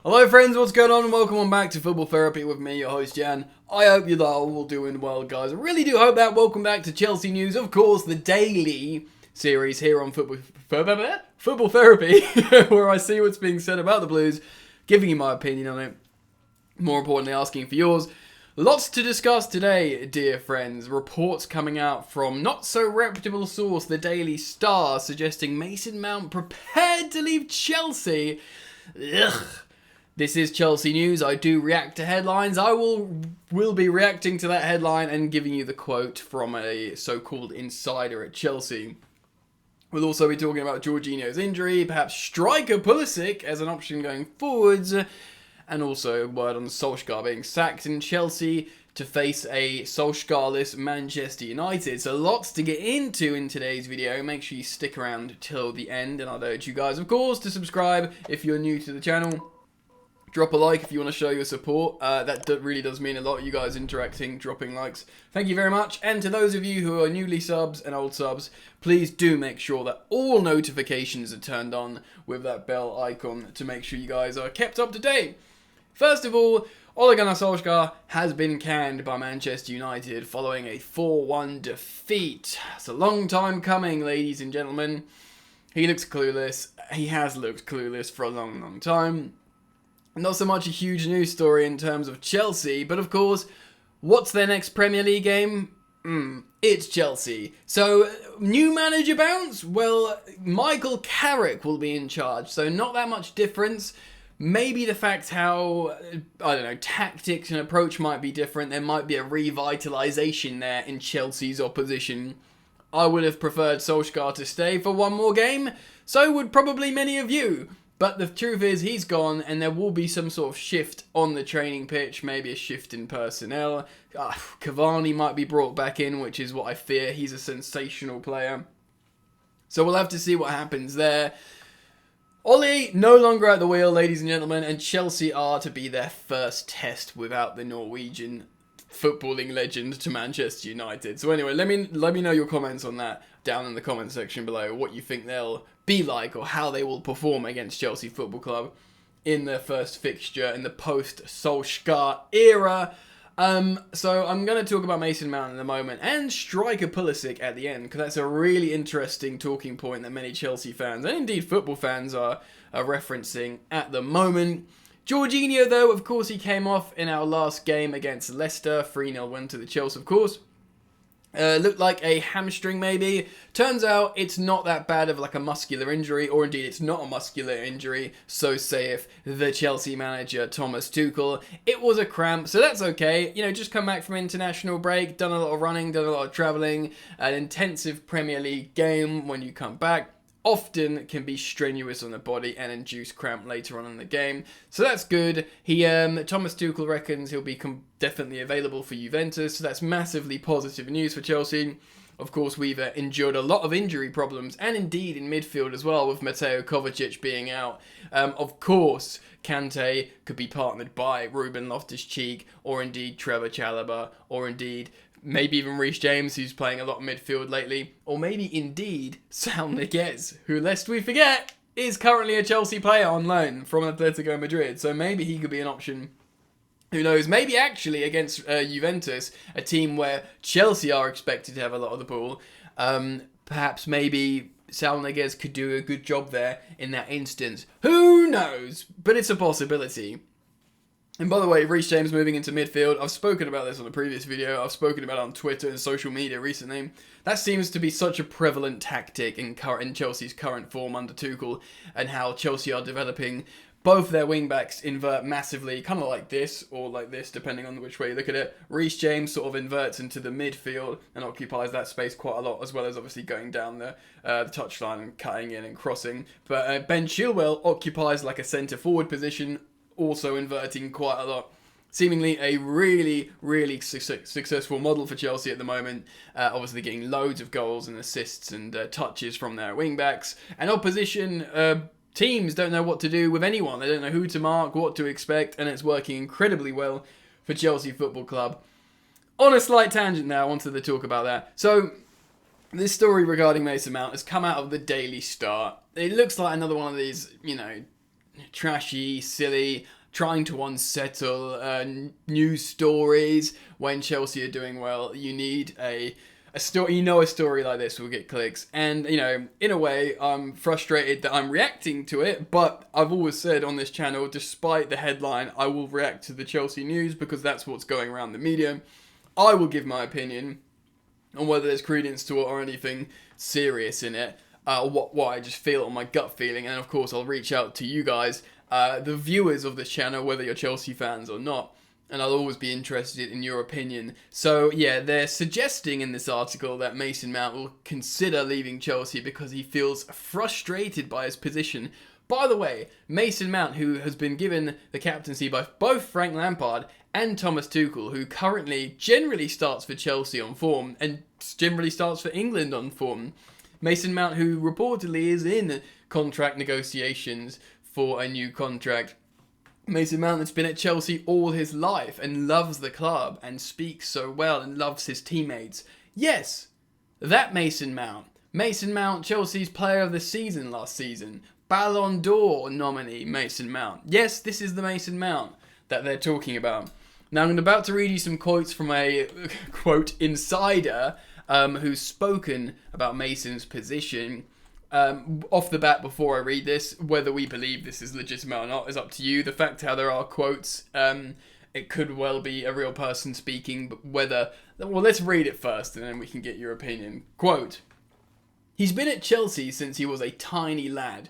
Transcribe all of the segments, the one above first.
Hello friends, what's going on? Welcome on back to Football Therapy with me, your host Jan. I hope you're all doing well, guys. I really do hope that. Welcome back to Chelsea News, of course, the daily series here on Football Therapy, where I see what's being said about the Blues, giving you my opinion on it, more importantly asking for yours. Lots to discuss today, dear friends. Reports coming out from not so reputable source, the Daily Star, suggesting Mason Mount prepared to leave Chelsea. Ugh. This is Chelsea News. I do react to headlines. I will be reacting to that headline and giving you the quote from a so-called insider at Chelsea. We'll also be talking about Jorginho's injury, perhaps striker Pulisic as an option going forwards, and also a word on Solskjaer being sacked in Chelsea to face a Solskjaer-less Manchester United. So lots to get into in today's video. Make sure you stick around till the end, and I'd urge you guys, of course, to subscribe if you're new to the channel. Drop a like if you want to show your support. That really does mean a lot, you guys interacting, dropping likes. Thank you very much. And to those of you who are newly subs and old subs, please do make sure that all notifications are turned on with that bell icon to make sure you guys are kept up to date. First of all, Ole Gunnar Solskjaer has been canned by Manchester United following a 4-1 defeat. It's a long time coming, ladies and gentlemen. He looks clueless. He has looked clueless for a long, long time. Not so much a huge news story in terms of Chelsea, but of course, what's their next Premier League game? It's Chelsea. So, new manager bounce? Well, Michael Carrick will be in charge, so not that much difference. Maybe the fact how, tactics and approach might be different. There might be a revitalisation there in Chelsea's opposition. I would have preferred Solskjaer to stay for one more game. So would probably many of you. But the truth is, he's gone, and there will be some sort of shift on the training pitch, maybe a shift in personnel. Cavani might be brought back in, which is what I fear. He's a sensational player. So we'll have to see what happens there. Ole, no longer at the wheel, ladies and gentlemen, and Chelsea are to be their first test without the Norwegian footballing legend to Manchester United. So anyway, let me know your comments on that down in the comment section below, what you think they'll be like or how they will perform against Chelsea Football Club in their first fixture in the post-Solskjaer era. So I'm going to talk about Mason Mount in a moment and striker Pulisic at the end, because that's a really interesting talking point that many Chelsea fans and indeed football fans are referencing at the moment. Jorginho, though, of course, he came off in our last game against Leicester. 3-0 win to the Chelsea, of course. Looked like a hamstring, maybe. Turns out it's not that bad of like a muscular injury, or indeed it's not a muscular injury, so saith the Chelsea manager, Thomas Tuchel. It was a cramp, so that's okay. You know, just come back from international break, done a lot of running, done a lot of travelling, an intensive Premier League game when you come back. Often can be strenuous on the body and induce cramp later on in the game. So that's good. Thomas Tuchel reckons he'll be definitely available for Juventus. So that's massively positive news for Chelsea. Of course, we've endured a lot of injury problems, and indeed in midfield as well, with Mateo Kovacic being out. Of course, Kante could be partnered by Ruben Loftus-Cheek, or indeed Trevor Chalobah, or indeed maybe even Reece James, who's playing a lot of midfield lately. Or maybe indeed Saul Niguez, who, lest we forget, is currently a Chelsea player on loan from Atletico Madrid. So maybe he could be an option. Who knows? Maybe actually against Juventus, a team where Chelsea are expected to have a lot of the ball. Perhaps maybe Saul Niguez could do a good job there in that instance. Who knows? But it's a possibility. And by the way, Reece James moving into midfield, I've spoken about this on a previous video, I've spoken about it on Twitter and social media recently. That seems to be such a prevalent tactic in Chelsea's current form under Tuchel, and how Chelsea are developing both their wing-backs invert massively, kind of like this, or like this, depending on which way you look at it. Reece James sort of inverts into the midfield and occupies that space quite a lot, as well as obviously going down the touchline and cutting in and crossing. But Ben Chilwell occupies like a centre-forward position, also inverting quite a lot. Seemingly a really, really successful model for Chelsea at the moment. Obviously getting loads of goals and assists and touches from their wing-backs. And opposition teams don't know what to do with anyone. They don't know who to mark, what to expect, and it's working incredibly well for Chelsea Football Club. On a slight tangent now, I wanted to talk about that. So, this story regarding Mason Mount has come out of the Daily Star. It looks like another one of these, trashy, silly, trying to unsettle news stories. When Chelsea are doing well, you need a story. A story like this will get clicks. And, in a way, I'm frustrated that I'm reacting to it, but I've always said on this channel, despite the headline, I will react to the Chelsea news because that's what's going around the media. I will give my opinion on whether there's credence to it or anything serious in it, what I just feel on my gut feeling, and of course I'll reach out to you guys, the viewers of this channel, whether you're Chelsea fans or not, and I'll always be interested in your opinion. So yeah, they're suggesting in this article that Mason Mount will consider leaving Chelsea because he feels frustrated by his position. By the way, Mason Mount, who has been given the captaincy by both Frank Lampard and Thomas Tuchel, who currently generally starts for Chelsea on form and generally starts for England on form. Mason Mount, who reportedly is in contract negotiations for a new contract. Mason Mount has been at Chelsea all his life and loves the club and speaks so well and loves his teammates. Yes, that Mason Mount. Mason Mount, Chelsea's player of the season last season. Ballon d'Or nominee Mason Mount. Yes, this is the Mason Mount that they're talking about. Now, I'm about to read you some quotes from a, quote, insider who's spoken about Mason's position. Off the bat, before I read this, whether we believe this is legitimate or not is up to you. The fact how there are quotes, it could well be a real person speaking, but whether... Well, let's read it first and then we can get your opinion. Quote, "He's been at Chelsea since he was a tiny lad,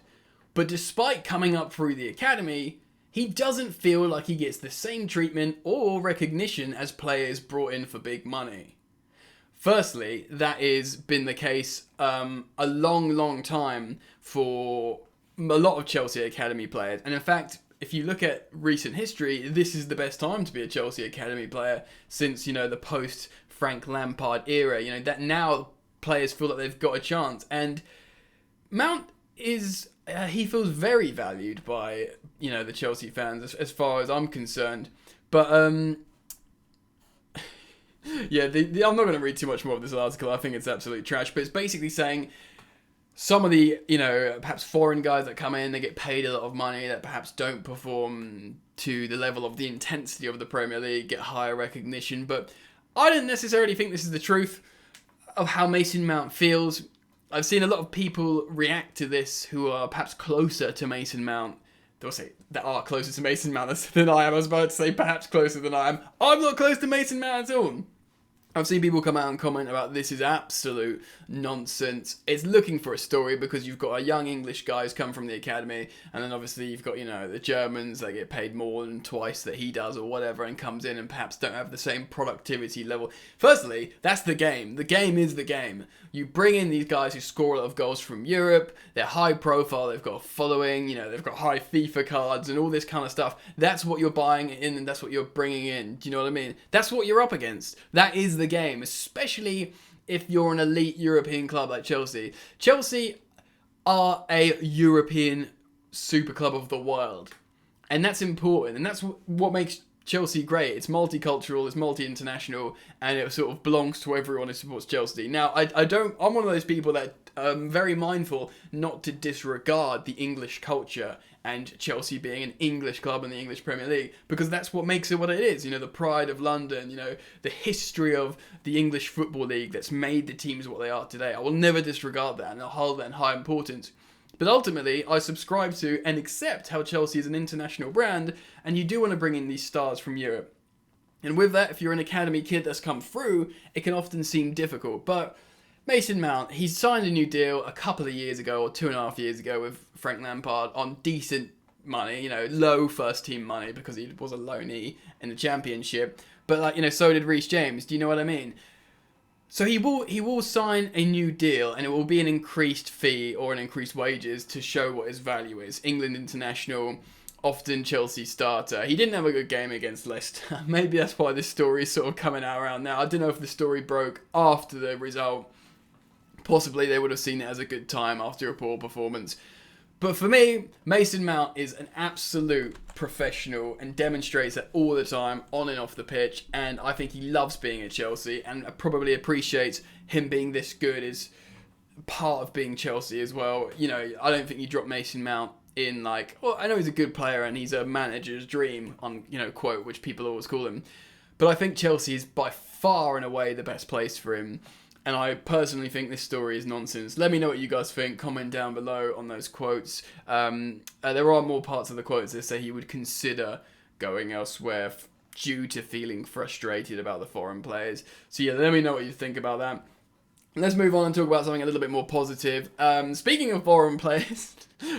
but despite coming up through the academy, he doesn't feel like he gets the same treatment or recognition as players brought in for big money." Firstly, that has been the case a long time for a lot of Chelsea Academy players. And in fact, if you look at recent history, this is the best time to be a Chelsea Academy player since, the post-Frank Lampard era. That now players feel like they've got a chance. And Mount is... he feels very valued by, the Chelsea fans as far as I'm concerned. But... yeah, I'm not going to read too much more of this article. I think it's absolute trash. But it's basically saying some of the, perhaps foreign guys that come in, they get paid a lot of money that perhaps don't perform to the level of the intensity of the Premier League, get higher recognition. But I don't necessarily think this is the truth of how Mason Mount feels. I've seen a lot of people react to this who are perhaps closer to Mason Mount. They'll say that are closer to Mason Mount than I am. I was about to say perhaps closer than I am. I'm not close to Mason Mount at all. I've seen people come out and comment about this is absolute nonsense. It's looking for a story because you've got a young English guy who's come from the academy, and then obviously you've got, the Germans that get paid more than twice that he does or whatever, and comes in and perhaps don't have the same productivity level. Firstly, that's the game. The game is the game. You bring in these guys who score a lot of goals from Europe, they're high profile, they've got a following, they've got high FIFA cards and all this kind of stuff. That's what you're buying in and that's what you're bringing in. Do you know what I mean? That's what you're up against. That is the game, especially if you're an elite European club like Chelsea. Chelsea are a European super club of the world, and that's important, and that's what makes Chelsea great. It's multicultural, it's multi-international, and it sort of belongs to everyone who supports Chelsea. Now, I'm one of those people that very mindful not to disregard the English culture and Chelsea being an English club in the English Premier League, because that's what makes it what it is. The pride of London, the history of the English Football League that's made the teams what they are today. I will never disregard that, and I'll hold that in high importance. But ultimately, I subscribe to and accept how Chelsea is an international brand, and you do want to bring in these stars from Europe. And with that, if you're an academy kid that's come through, it can often seem difficult. But Mason Mount, he signed a new deal a couple of years ago, or 2.5 years ago, with Frank Lampard on decent money, low first team money because he was a loanee in the Championship. But so did Reece James. Do you know what I mean? So he will sign a new deal, and it will be an increased fee or an increased wages to show what his value is. England international, often Chelsea starter. He didn't have a good game against Leicester. Maybe that's why this story is sort of coming out around now. I don't know if the story broke after the result. Possibly they would have seen it as a good time after a poor performance. But for me, Mason Mount is an absolute professional and demonstrates that all the time, on and off the pitch. And I think he loves being at Chelsea and probably appreciates him being this good as part of being Chelsea as well. I don't think you drop Mason Mount in like, well, I know he's a good player and he's a manager's dream on, quote, which people always call him. But I think Chelsea is by far and away the best place for him. And I personally think this story is nonsense. Let me know what you guys think. Comment down below on those quotes. There are more parts of the quotes that say he would consider going elsewhere due to feeling frustrated about the foreign players. So yeah, let me know what you think about that. Let's move on and talk about something a little bit more positive. Speaking of foreign players,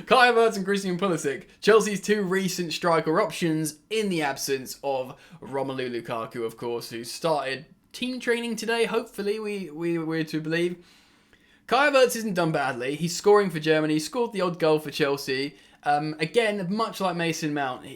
Kai Havertz and Christian Pulisic, Chelsea's two recent striker options in the absence of Romelu Lukaku, of course, who started team training today, hopefully, we're to believe. Kai Havertz isn't done badly. He's scoring for Germany, scored the odd goal for Chelsea. Again, much like Mason Mount,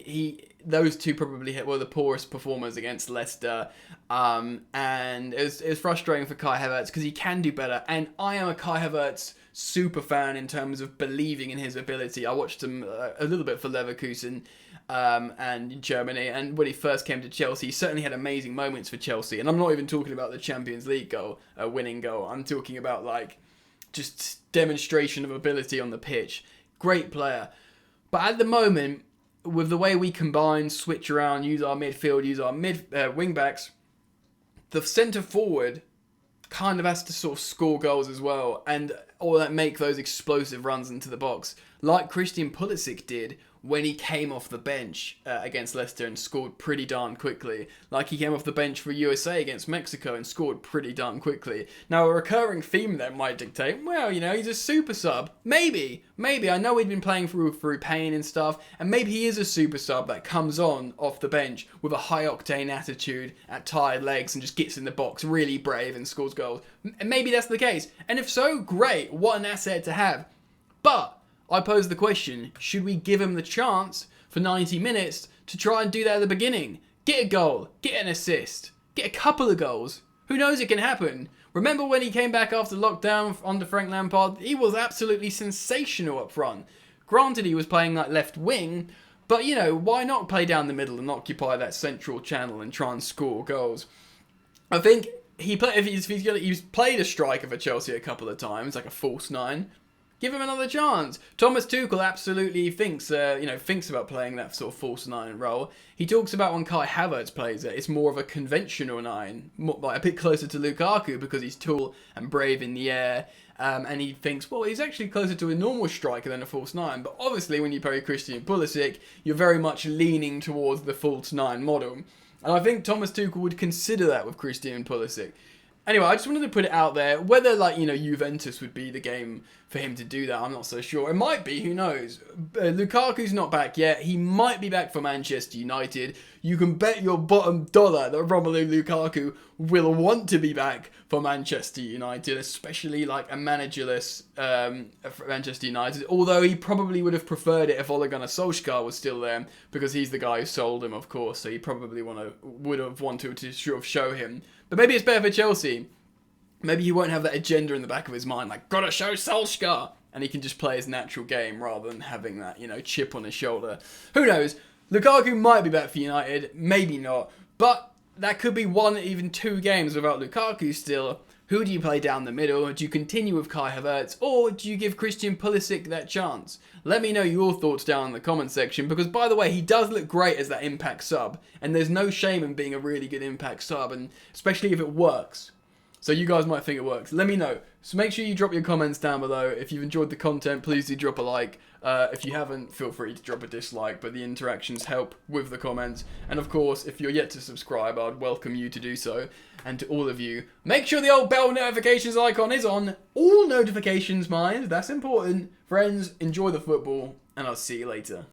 those two probably were the poorest performers against Leicester. And it was frustrating for Kai Havertz because he can do better. And I am a Kai Havertz super fan in terms of believing in his ability. I watched him a little bit for Leverkusen and in Germany. And when he first came to Chelsea, he certainly had amazing moments for Chelsea. And I'm not even talking about the Champions League goal, winning goal. I'm talking about like just demonstration of ability on the pitch. Great player. But at the moment, with the way we combine, switch around, use our midfield, use our wing backs, the centre forward kind of has to sort of score goals as well, or make those explosive runs into the box, like Christian Pulisic did when he came off the bench against Leicester and scored pretty darn quickly. Like he came off the bench for USA against Mexico and scored pretty darn quickly. Now a recurring theme that might dictate, well, he's a super sub. Maybe. I know he'd been playing through pain and stuff, and maybe he is a super sub that comes on off the bench with a high octane attitude at tired legs and just gets in the box really brave and scores goals. And maybe that's the case. And if so, great. What an asset to have. But I pose the question, should we give him the chance for 90 minutes to try and do that at the beginning? Get a goal, get an assist, get a couple of goals. Who knows, it can happen. Remember when he came back after lockdown under Frank Lampard? He was absolutely sensational up front. Granted, he was playing like left wing, but why not play down the middle and occupy that central channel and try and score goals? I think he's played a striker for Chelsea a couple of times, like a false nine. Give him another chance. Thomas Tuchel absolutely thinks about playing that sort of false nine role. He talks about when Kai Havertz plays it, it's more of a conventional nine, like a bit closer to Lukaku because he's tall and brave in the air. And he thinks, well, he's actually closer to a normal striker than a false nine. But obviously, when you play Christian Pulisic, you're very much leaning towards the false nine model. And I think Thomas Tuchel would consider that with Christian Pulisic. Anyway, I just wanted to put it out there. Whether, Juventus would be the game for him to do that, I'm not so sure. It might be, who knows? Lukaku's not back yet. He might be back for Manchester United. You can bet your bottom dollar that Romelu Lukaku will want to be back for Manchester United, especially like a managerless Manchester United. Although he probably would have preferred it if Ole Gunnar Solskjaer was still there, because he's the guy who sold him, of course. So he probably would have wanted to sort of show him. But maybe it's better for Chelsea. Maybe he won't have that agenda in the back of his mind, like, gotta show Solskjaer. And he can just play his natural game rather than having that, chip on his shoulder. Who knows? Lukaku might be back for United, maybe not. But that could be one, even 2 games without Lukaku still. Who do you play down the middle? Do you continue with Kai Havertz? Or do you give Christian Pulisic that chance? Let me know your thoughts down in the comment section, because by the way, he does look great as that impact sub. And there's no shame in being a really good impact sub, and especially if it works. So you guys might think it works. Let me know. So make sure you drop your comments down below. If you've enjoyed the content, please do drop a like. If you haven't, feel free to drop a dislike, but the interactions help with the comments. And of course, if you're yet to subscribe, I'd welcome you to do so. And to all of you, make sure the old bell notifications icon is on. All notifications, mind. That's important. Friends, enjoy the football, and I'll see you later.